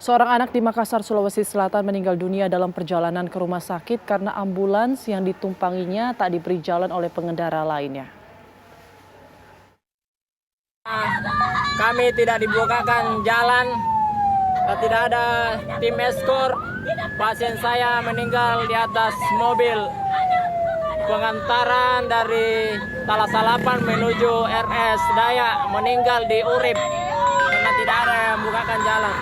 Seorang anak di Makassar, Sulawesi Selatan meninggal dunia dalam perjalanan ke rumah sakit karena ambulans yang ditumpanginya tak diberi jalan oleh pengendara lainnya. Kami tidak dibukakan jalan, tidak ada tim eskor. Pasien saya meninggal di atas mobil pengantaran dari Talasalapan menuju RS Dayak, meninggal di Urip karena tidak ada yang membukakan jalan.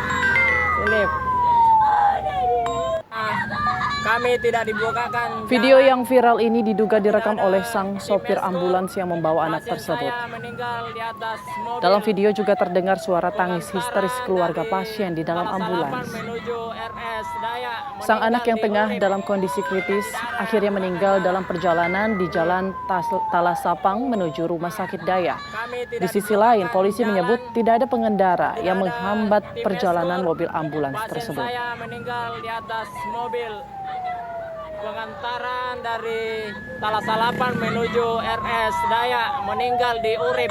Ini kami tidak dibukakan. Video yang viral ini diduga direkam oleh sang sopir ambulans yang membawa anak tersebut. Dalam video juga terdengar suara tangis histeris keluarga pasien di dalam ambulans. Sang anak yang tengah dalam kondisi kritis akhirnya meninggal dalam perjalanan di jalan Talasapang menuju Rumah Sakit Dayak. Di sisi lain, polisi menyebut tidak ada pengendara yang menghambat perjalanan mobil ambulans tersebut. Saya meninggal di atas mobil pengantaran dari Talasalapan menuju RS Dayak, meninggal di Urip.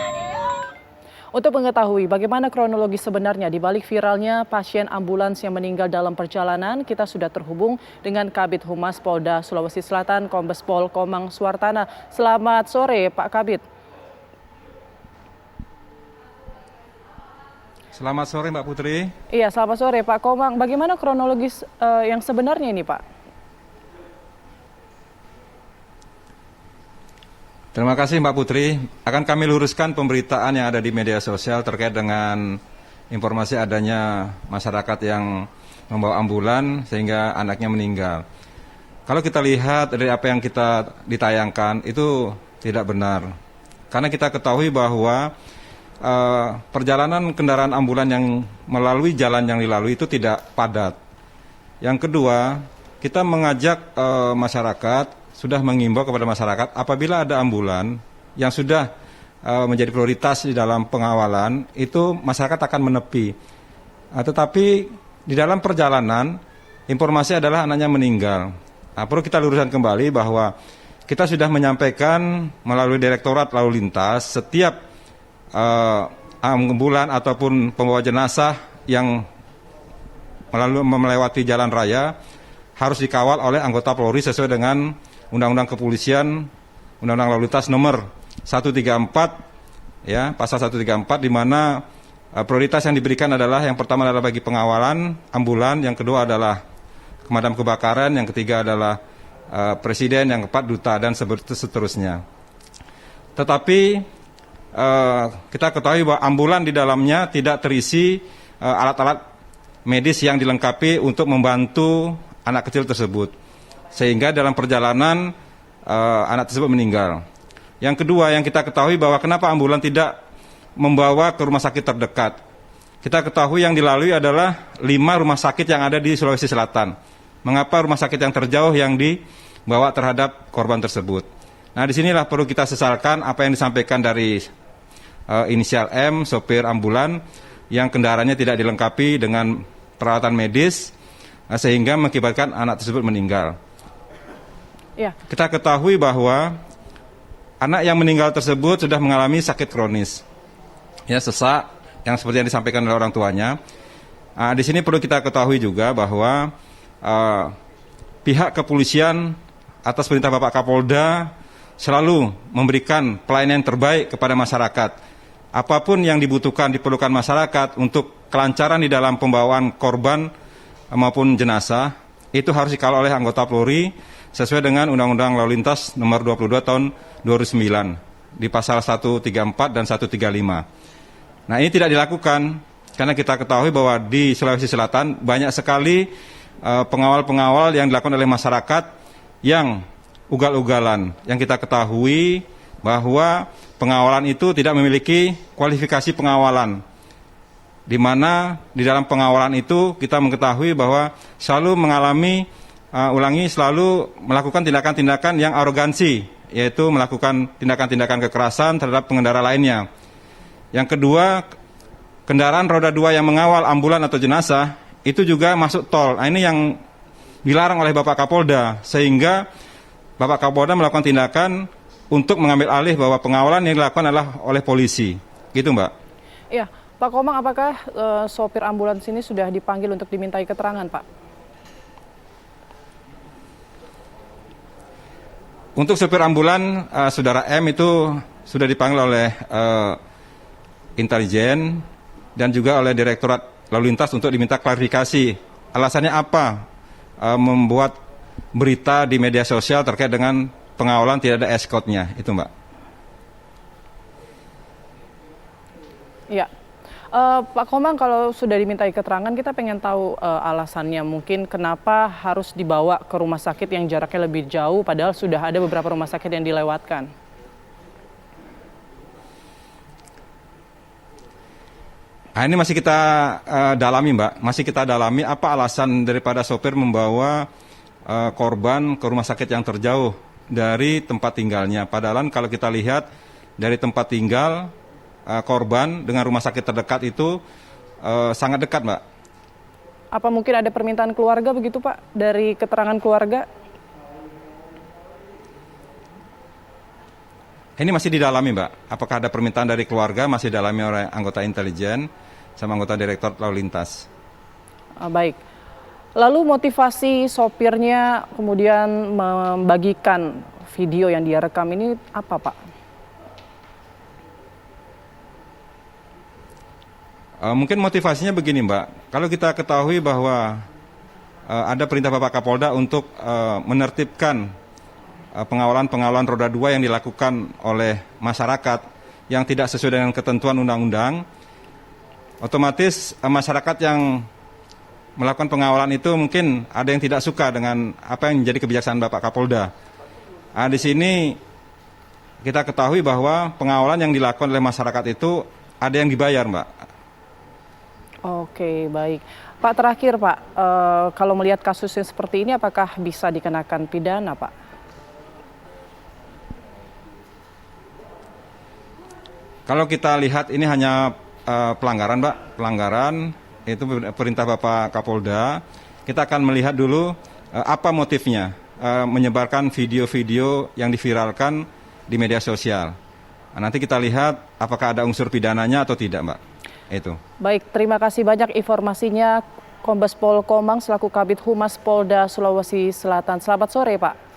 Untuk mengetahui bagaimana kronologi sebenarnya di balik viralnya pasien ambulans yang meninggal dalam perjalanan, kita sudah terhubung dengan Kabid Humas Polda Sulawesi Selatan, Kombes Pol Komang Suartana. Selamat sore, Pak Kabid. Selamat sore, Mbak Putri. Iya, selamat sore, Pak Komang. Bagaimana kronologis yang sebenarnya ini, Pak? Terima kasih Mbak Putri. Akan kami luruskan pemberitaan yang ada di media sosial terkait dengan informasi adanya masyarakat yang membawa ambulan sehingga anaknya meninggal. Kalau kita lihat dari apa yang kita ditayangkan itu tidak benar. Karena kita ketahui bahwa perjalanan kendaraan ambulan yang melalui jalan yang dilalui itu tidak padat. Yang kedua, kita mengajak masyarakat, sudah mengimbau kepada masyarakat apabila ada ambulan yang sudah menjadi prioritas di dalam pengawalan, itu masyarakat akan menepi. Tetapi di dalam perjalanan informasi adalah anaknya meninggal. Perlu kita luruskan kembali bahwa kita sudah menyampaikan melalui Direktorat Lalu Lintas setiap ambulan ataupun pembawa jenazah yang melewati jalan raya harus dikawal oleh anggota Polri sesuai dengan Undang-Undang Kepolisian, Undang-Undang Lalu Lintas nomor 134, ya, pasal 134, di mana prioritas yang diberikan adalah yang pertama adalah bagi pengawalan ambulan, yang kedua adalah pemadam kebakaran, yang ketiga adalah presiden, yang keempat duta, dan seterusnya. Tetapi kita ketahui bahwa ambulan di dalamnya tidak terisi alat-alat medis yang dilengkapi untuk membantu anak kecil tersebut. Sehingga dalam perjalanan anak tersebut meninggal. Yang kedua yang kita ketahui bahwa kenapa ambulan tidak membawa ke rumah sakit terdekat. Kita ketahui yang dilalui adalah 5 rumah sakit yang ada di Sulawesi Selatan. Mengapa rumah sakit yang terjauh yang dibawa terhadap korban tersebut. Nah, disinilah perlu kita sesalkan apa yang disampaikan dari inisial M, sopir ambulan, yang kendaraannya tidak dilengkapi dengan peralatan medis, sehingga mengakibatkan anak tersebut meninggal. Ya. Kita ketahui bahwa anak yang meninggal tersebut sudah mengalami sakit kronis, ya, sesak, yang seperti yang disampaikan oleh orang tuanya. Di sini perlu kita ketahui juga bahwa pihak kepolisian atas perintah Bapak Kapolda selalu memberikan pelayanan yang terbaik kepada masyarakat. Apapun yang dibutuhkan, diperlukan masyarakat untuk kelancaran di dalam pembawaan korban maupun jenazah, itu harus dikawal oleh anggota Polri sesuai dengan Undang-Undang Lalu Lintas nomor 22 tahun 2009 di pasal 134 dan 135. Nah, ini tidak dilakukan karena kita ketahui bahwa di Sulawesi Selatan banyak sekali pengawal-pengawal yang dilakukan oleh masyarakat yang ugal-ugalan. Yang kita ketahui bahwa pengawalan itu tidak memiliki kualifikasi pengawalan, di mana di dalam pengawalan itu kita mengetahui bahwa selalu mengalami selalu melakukan tindakan-tindakan yang arogansi, yaitu melakukan tindakan-tindakan kekerasan terhadap pengendara lainnya. Yang kedua, kendaraan roda 2 yang mengawal ambulan atau jenazah itu juga masuk tol. Nah, ini yang dilarang oleh Bapak Kapolda, sehingga Bapak Kapolda melakukan tindakan untuk mengambil alih bahwa pengawalan yang dilakukan adalah oleh polisi. Gitu, Mbak. Ya, Pak Komang, apakah sopir ambulans ini sudah dipanggil untuk dimintai keterangan, Pak? Untuk sopir ambulan, saudara M itu sudah dipanggil oleh intelijen dan juga oleh Direktorat Lalu Lintas untuk diminta klarifikasi. Alasannya apa membuat berita di media sosial terkait dengan pengawalan tidak ada eskortnya, itu Mbak. Ya, Pak Komang, kalau sudah dimintai keterangan, kita pengen tahu alasannya. Mungkin kenapa harus dibawa ke rumah sakit yang jaraknya lebih jauh, padahal sudah ada beberapa rumah sakit yang dilewatkan. Nah, ini masih kita dalami, Mbak. Masih kita dalami apa alasan daripada sopir membawa korban ke rumah sakit yang terjauh dari tempat tinggalnya. Padahal kalau kita lihat dari tempat tinggal korban dengan rumah sakit terdekat itu sangat dekat, Mbak. Apa mungkin ada permintaan keluarga begitu, Pak, dari keterangan keluarga? Ini masih didalami, Mbak. Apakah ada permintaan dari keluarga masih didalami oleh anggota intelijen sama anggota Direktorat Lalu Lintas. Baik. Lalu motivasi sopirnya kemudian membagikan video yang dia rekam ini apa, Pak? Mungkin motivasinya begini, Mbak. Kalau kita ketahui bahwa ada perintah Bapak Kapolda untuk menertibkan pengawalan roda 2 yang dilakukan oleh masyarakat yang tidak sesuai dengan ketentuan undang-undang, otomatis masyarakat yang melakukan pengawalan itu mungkin ada yang tidak suka dengan apa yang menjadi kebijaksanaan Bapak Kapolda. Nah, di sini kita ketahui bahwa pengawalan yang dilakukan oleh masyarakat itu ada yang dibayar, Mbak. Oke, baik. Pak, terakhir Pak, kalau melihat kasusnya seperti ini apakah bisa dikenakan pidana, Pak? Kalau kita lihat ini hanya pelanggaran, Mbak. Pelanggaran itu perintah Bapak Kapolda. Kita akan melihat dulu apa motifnya menyebarkan video-video yang diviralkan di media sosial. Nah, nanti kita lihat apakah ada unsur pidananya atau tidak, Mbak. Itu. Baik, terima kasih banyak informasinya Kombes Pol Komang selaku Kabid Humas Polda Sulawesi Selatan. Selamat sore, Pak.